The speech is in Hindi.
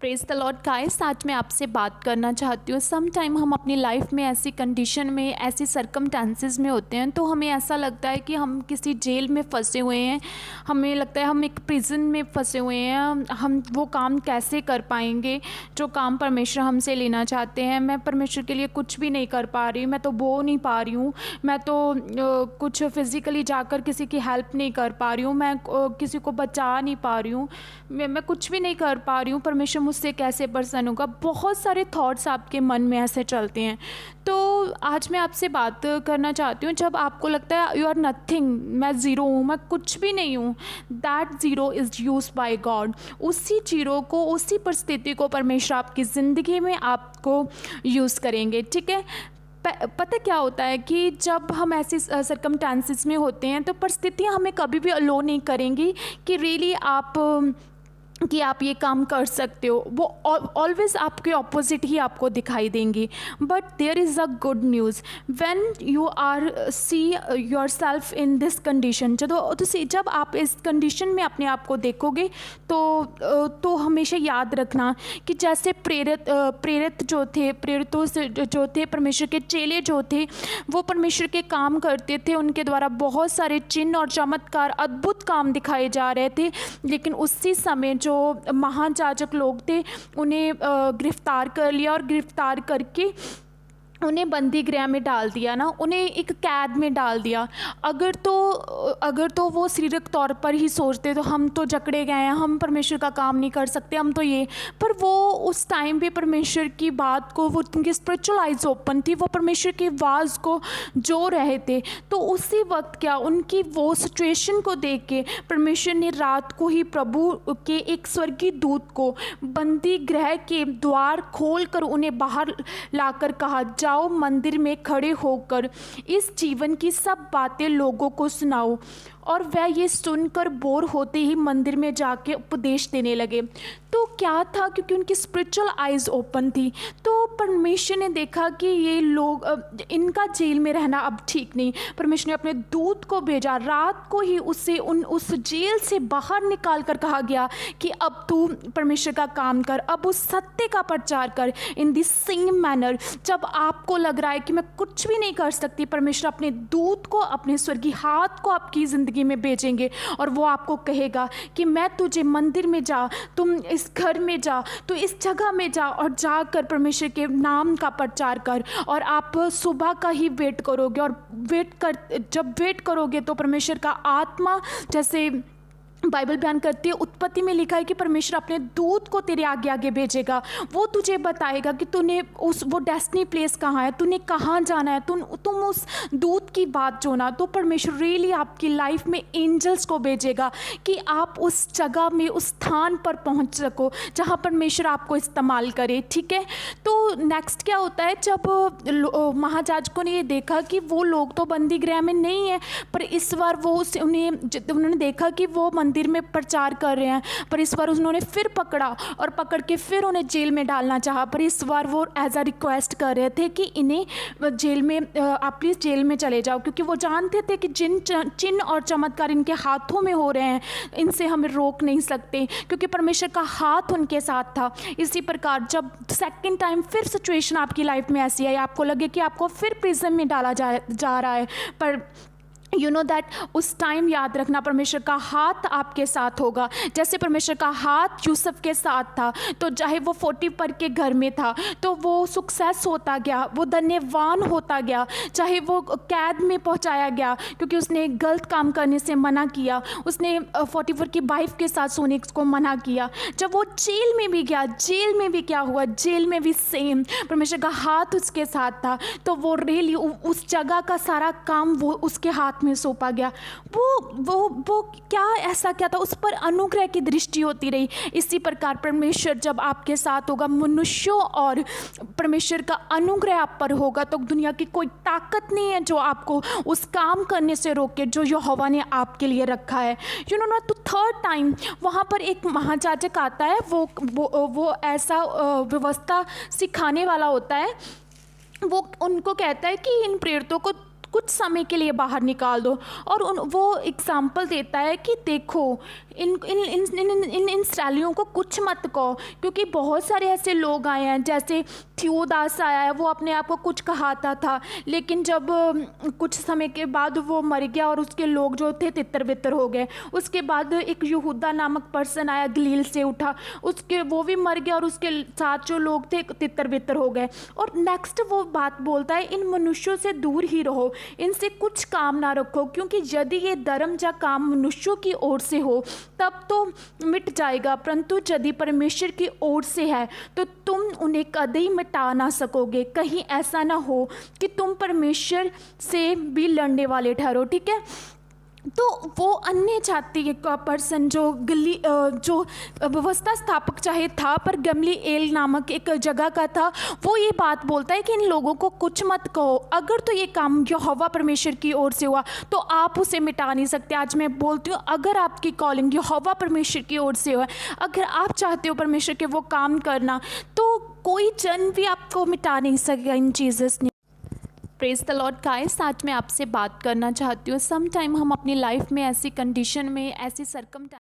Praise the Lord guys. आज मैं आपसे बात करना चाहती हूँ। सम टाइम हम अपनी लाइफ में ऐसी कंडीशन में, ऐसी सर्कमस्टांसिस में होते हैं तो हमें ऐसा लगता है कि हम किसी जेल में फंसे हुए हैं। हमें लगता है हम एक प्रिजन में फंसे हुए हैं। हम वो काम कैसे कर पाएंगे जो काम परमेश्वर हमसे लेना चाहते हैं। मैं परमेश्वर के लिए कुछ भी नहीं कर पा रही, मैं तो बो नहीं पा रही हूँ, मैं तो कुछ फिज़िकली जाकर किसी की हेल्प नहीं कर पा रही हूँ, मैं किसी को बचा नहीं पा रही हूँ, मैं कुछ भी नहीं कर पा रही हूँ। परमेश्वर मुझसे कैसे प्रसन्न होगा। बहुत सारे थॉट्स आपके मन में ऐसे चलते हैं। तो आज मैं आपसे बात करना चाहती हूँ, जब आपको लगता है यू आर नथिंग, मैं ज़ीरो हूँ, मैं कुछ भी नहीं हूँ, that zero is used by God. उसी जीरो को, उसी परिस्थिति को परमेश्वर आपकी ज़िंदगी में आपको यूज़ करेंगे। ठीक है। पता क्या होता है कि जब हम ऐसी सर्कमस्टांसिस में होते हैं तो परिस्थितियाँ हमें कभी भी अलो नहीं करेंगी कि रियली आप ये काम कर सकते हो। वो ऑलवेज आपके ऑपोजिट ही आपको दिखाई देंगी। But there is a good news when you are see yourself in this condition. जब आप इस कंडीशन में अपने आप को देखोगे तो हमेशा याद रखना कि जैसे प्रेरितों जो थे, परमेश्वर के चेले जो थे, वो परमेश्वर के काम करते थे, उनके द्वारा बहुत सारे चिन्ह और चमत्कार, अद्भुत काम दिखाए जा रहे थे। लेकिन उसी समय जो महायाजक लोग थे उन्हें गिरफ्तार कर लिया और गिरफ्तार करके उन्हें बंदी गृह में डाल दिया ना, उन्हें एक कैद में डाल दिया। अगर तो वो शारीरिक तौर पर ही सोचते तो हम तो जकड़े गए हैं, हम परमेश्वर का काम नहीं कर सकते, हम तो ये, पर वो उस टाइम पे परमेश्वर की बात को, वो उनकी स्पिरिचुअल आइज ओपन थी, वो परमेश्वर की आवाज़ को जो रहे थे। तो उसी वक्त क्या उनकी वो सिचुएशन को देख के परमेश्वर ने रात को ही प्रभु के एक स्वर्गीय दूत को बंदी गृह के द्वार खोल कर उन्हें बाहर लाकर कहा, जाओ मंदिर में खड़े होकर इस जीवन की सब बातें लोगों को सुनाओ। और वह ये सुनकर बोर होते ही मंदिर में जाके उपदेश देने लगे। तो क्या था, क्योंकि उनकी स्पिरिचुअल आइज ओपन थी, तो परमेश्वर ने देखा कि ये लोग, इनका जेल में रहना अब ठीक नहीं। परमेश्वर ने अपने दूत को भेजा, रात को ही उस जेल से बाहर निकाल कर कहा गया कि अब तू परमेश्वर का काम कर, अब उस सत्य का प्रचार कर। इन द सेम मैनर, जब आपको लग रहा है कि मैं कुछ भी नहीं कर सकती, परमेश्वर अपने दूत को, अपने स्वर्गीय हाथ को आपकी ज़िंदगी में भेजेंगे और वो आपको कहेगा कि मैं तुझे मंदिर में जा, तुम इस घर में जा, तो इस जगह में जा और जाकर परमेश्वर के नाम का प्रचार कर। और आप सुबह का ही वेट करोगे और जब वेट करोगे तो परमेश्वर का आत्मा, जैसे बाइबल बयान करती है, उत्पत्ति में लिखा है कि परमेश्वर अपने दूत को तेरे आगे आगे भेजेगा। वो तुझे बताएगा कि तूने वो डेस्टिनी प्लेस कहाँ है, तूने कहाँ जाना है, तुम उस दूत की बात जो ना, तो परमेश्वर रियली आपकी लाइफ में एंजल्स को भेजेगा कि आप उस जगह में, उस स्थान पर पहुँच सको जहाँ परमेश्वर आपको इस्तेमाल करे। ठीक है। तो नेक्स्ट क्या होता है, जब महायाजकों ने ये देखा कि वो लोग तो बंदी गृह में नहीं है, पर इस बार उन्होंने देखा कि वो मंदिर में प्रचार कर रहे हैं, पर इस बार उन्होंने फिर पकड़ा और पकड़ के फिर उन्हें जेल में डालना चाहा। पर इस बार वो एज अ रिक्वेस्ट कर रहे थे कि इन्हें जेल में, आप प्लीज़ जेल में चले जाओ, क्योंकि वो जानते थे कि जिन चिन्ह और चमत्कार इनके हाथों में हो रहे हैं, इनसे हमें रोक नहीं सकते, क्योंकि परमेश्वर का हाथ उनके साथ था। इसी प्रकार जब सेकेंड टाइम फिर सिचुएशन आपकी लाइफ में ऐसी है, आपको लगे कि आपको फिर प्रिजन में डाला जा रहा है, पर यू नो दैट उस टाइम याद रखना परमेश्वर का हाथ आपके साथ होगा। जैसे परमेश्वर का हाथ यूसुफ के साथ था, तो चाहे वो 40 पर के घर में था तो वो सक्सेस होता गया, वो धन्यवान होता गया। चाहे वो कैद में पहुंचाया गया क्योंकि उसने गलत काम करने से मना किया, उसने 44 की वाइफ के साथ सोने को मना किया। जब वो जेल में भी गया, जेल में भी क्या हुआ, जेल में भी सेम परमेश्वर का हाथ उसके साथ था। तो वो रियली उस जगह का सारा काम वो उसके हाथ में सौंपा गया। वो क्या, ऐसा क्या था, उस पर अनुग्रह की दृष्टि होती रही। इसी प्रकार परमेश्वर जब आपके साथ होगा, मनुष्यों और परमेश्वर का अनुग्रह आप पर होगा, तो दुनिया की कोई ताकत नहीं है जो आपको उस काम करने से रोके जो यहोवा ने आपके लिए रखा है। यू नो ना। तो थर्ड टाइम वहाँ पर एक महायाजक आता है, वो ऐसा व्यवस्था सिखाने वाला होता है। वो उनको कहता है कि इन प्रेरितों को कुछ समय के लिए बाहर निकाल दो। और वो एग्जाम्पल देता है कि देखो इन इन इन इन इन इन शैलियों को कुछ मत कहो, क्योंकि बहुत सारे ऐसे लोग आए हैं, जैसे थियोदास आया है, वो अपने आप को कुछ कहाता था, लेकिन जब कुछ समय के बाद वो मर गया और उसके लोग जो थे तितर बितर हो गए। उसके बाद एक यहूदा नामक पर्सन आया, गलील से उठा, उसके वो भी मर गया और उसके साथ जो लोग थे तितर बितर हो गए। और नेक्स्ट वो बात बोलता है, इन मनुष्यों से दूर ही रहो, इनसे कुछ काम ना रखो, क्योंकि यदि ये धर्म या काम मनुष्यों की ओर से हो तब तो मिट जाएगा, परंतु यदि परमेश्वर की ओर से है तो तुम उन्हें कभी मिटा ना सकोगे। कहीं ऐसा ना हो कि तुम परमेश्वर से भी लड़ने वाले ठहरो। ठीक है, तो वो अन्य जाति का पर्सन जो व्यवस्था स्थापक चाहे था, पर गमलीएल नामक एक जगह का था, वो ये बात बोलता है कि इन लोगों को कुछ मत कहो, अगर तो ये काम यहोवा परमेश्वर की ओर से हुआ तो आप उसे मिटा नहीं सकते। आज मैं बोलती हूँ, अगर आपकी कॉलिंग यहोवा परमेश्वर की ओर से हुआ, अगर आप चाहते हो परमेश्वर के वो काम करना, तो कोई जन भी आपको मिटा नहीं सकेगा इन जीसस ने। प्रेज द लॉर्ड गाइस, आज मैं आपसे बात करना चाहती हूँ। सम टाइम हम अपनी लाइफ में ऐसी कंडीशन में, ऐसी सरकम